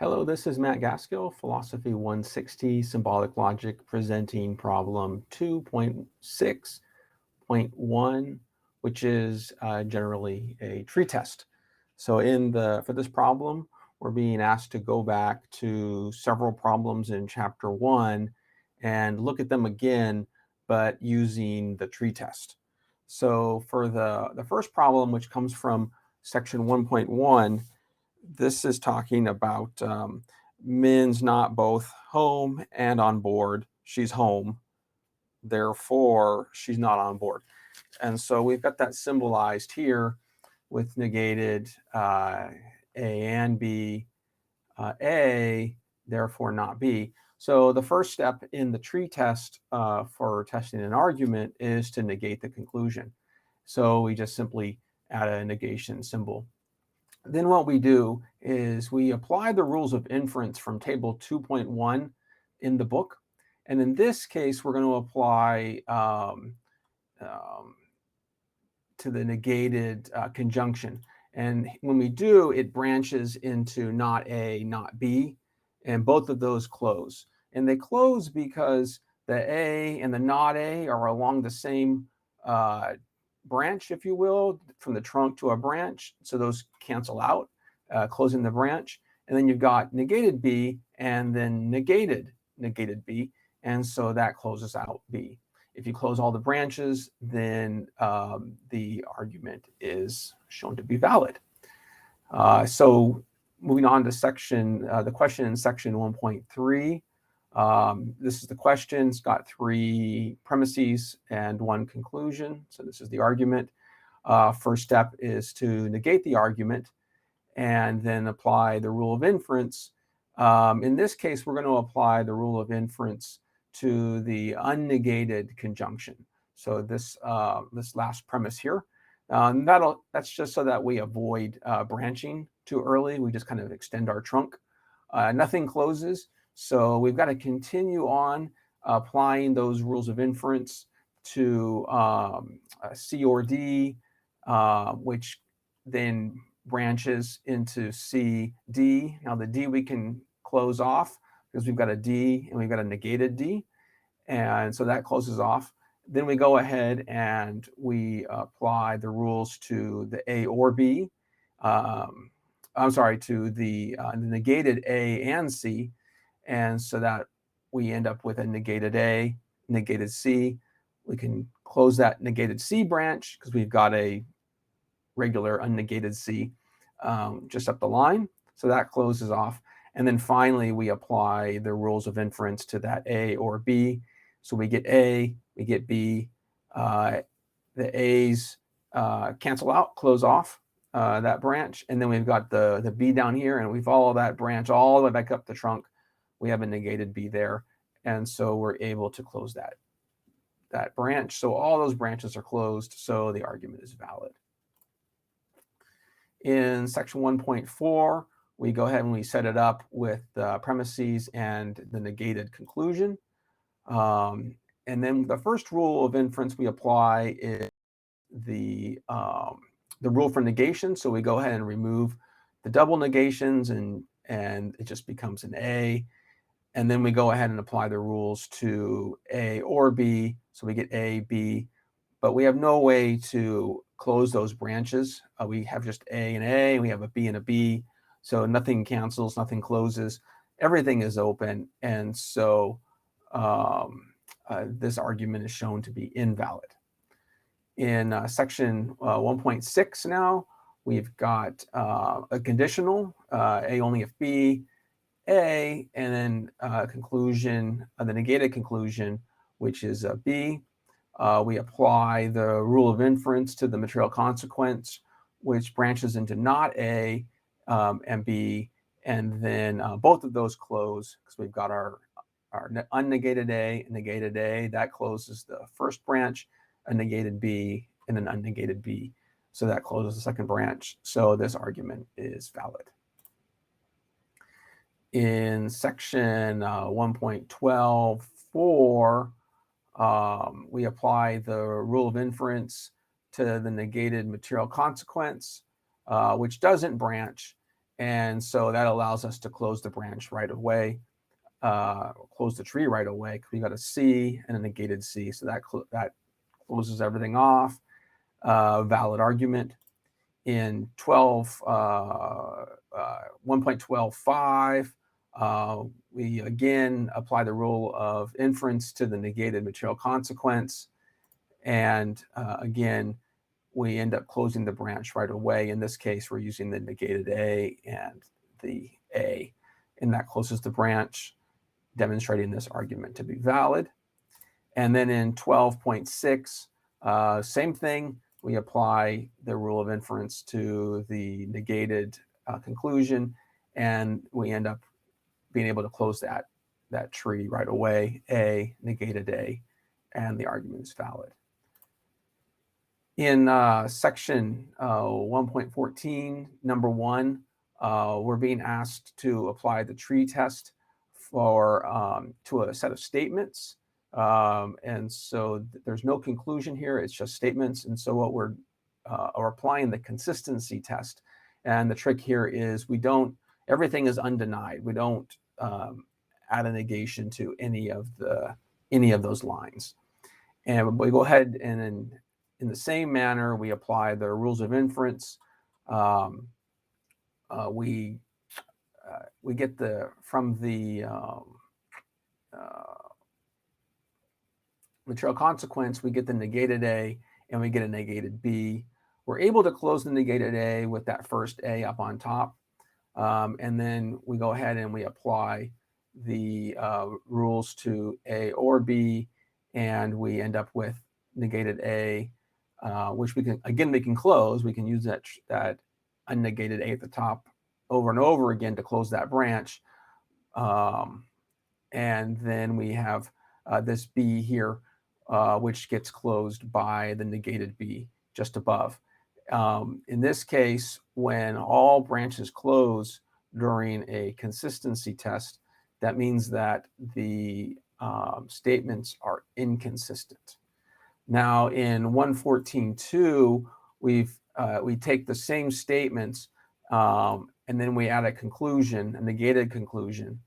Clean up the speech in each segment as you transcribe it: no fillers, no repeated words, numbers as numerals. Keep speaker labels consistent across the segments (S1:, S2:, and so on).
S1: Hello, this is Matt Gaskill, Philosophy 160, Symbolic Logic, presenting problem 2.6.1, which is generally a tree test. So for this problem, we're being asked to go back to several problems in chapter 1 and look at them again, but using the tree test. So for the first problem, which comes from section 1.1, this is talking about Min's not both home and on board. She's home, therefore she's not on board. And so we've got that symbolized here with negated A and B, A, therefore not B. So the first step in the tree test for testing an argument is to negate the conclusion. So we just simply add a negation symbol. Then what we do is we apply the rules of inference from table 2.1 in the book. And in this case, we're going to apply to the negated conjunction. And when we do, it branches into not A, not B, and both of those close. And they close because the A and the not A are along the same branch, if you will, from the trunk to a branch. So those cancel out, closing the branch. And then you've got negated B and then negated B. And so that closes out B. If you close all the branches, then the argument is shown to be valid. So moving on to the question in section 1.3. This is the question. It's got 3 premises and 1 conclusion. So this is the argument. First step is to negate the argument and then apply the rule of inference. In this case, we're going to apply the rule of inference to the unnegated conjunction. So this last premise here, that's just so that we avoid branching too early. We just kind of extend our trunk. Nothing closes, so we've got to continue on applying those rules of inference to C or D, which then branches into C, D. Now the D we can close off because we've got a D and we've got a negated D. And so that closes off. Then we go ahead and we apply the rules to the A or B. To the negated A and C. And so that we end up with a negated A, negated C. We can close that negated C branch because we've got a regular unnegated C just up the line. So that closes off. And then finally, we apply the rules of inference to that A or B. So we get A, we get B. The A's cancel out, close off that branch. And then we've got the B down here, and we follow that branch all the way back up the trunk. We have a negated B there. And so we're able to close that branch. So all those branches are closed, so the argument is valid. In section 1.4, we go ahead and we set it up with the premises and the negated conclusion. And then the first rule of inference we apply is the rule for negation. So we go ahead and remove the double negations, and it just becomes an A. And then we go ahead and apply the rules to A or B. So we get A, B, but we have no way to close those branches. We have just A and A, and we have a B and a B. So nothing cancels, nothing closes. Everything is open. And so this argument is shown to be invalid. In section 1.6 now, we've got a conditional, A only if B, A, and then conclusion, the negated conclusion, which is B. We apply the rule of inference to the material consequence, which branches into not A and B, and then both of those close because we've got our unnegated A, negated A, that closes the first branch, a negated B, and an unnegated B. So that closes the second branch. So this argument is valid. In section 1.12.4, we apply the rule of inference to the negated material consequence, which doesn't branch. And so that allows us to close the branch right away, close the tree right away, because we got a C and a negated C. So that closes everything off. Valid argument. In 1.12.5, we again apply the rule of inference to the negated material consequence. And again, we end up closing the branch right away. In this case, we're using the negated A and the A, and that closes the branch, demonstrating this argument to be valid. And then in 12.6, same thing. We apply the rule of inference to the negated conclusion, and we end up being able to close that tree right away, A, negated A, and the argument is valid. In section 1.14, number 1, we're being asked to apply the tree test for to a set of statements. And so there's no conclusion here, it's just statements. And so what we're applying the consistency test. And the trick here is everything is undenied. We don't add a negation to any of those lines. And we go ahead and in the same manner, we apply the rules of inference. We get from the material consequence, we get the negated A and we get a negated B. We're able to close the negated A with that first A up on top. And then we go ahead and we apply the rules to A or B, and we end up with negated A, which we can close. We can use that unnegated A at the top over and over again to close that branch. And then we have this B here, which gets closed by the negated B just above. In this case, when all branches close during a consistency test, that means that the statements are inconsistent. Now in 114.2, we take the same statements and then we add a conclusion, a negated conclusion.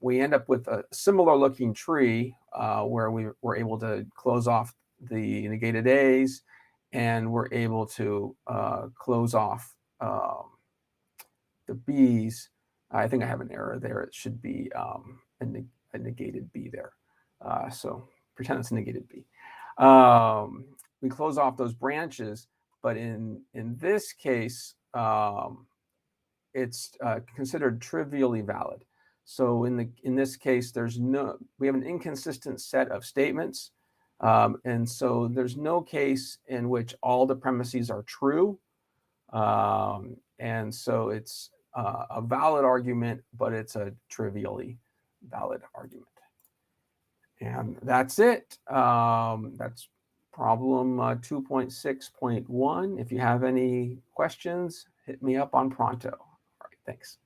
S1: We end up with a similar looking tree where we were able to close off the negated A's, and we're able to close off the B's. I think I have an error there. It should be a negated B there. So pretend it's a negated B. We close off those branches, but in this case, it's considered trivially valid. So in this case, we have an inconsistent set of statements. And so there's no case in which all the premises are true. And so it's a valid argument, but it's a trivially valid argument. And that's it. That's problem 2.6.1. If you have any questions, hit me up on Pronto. All right, thanks.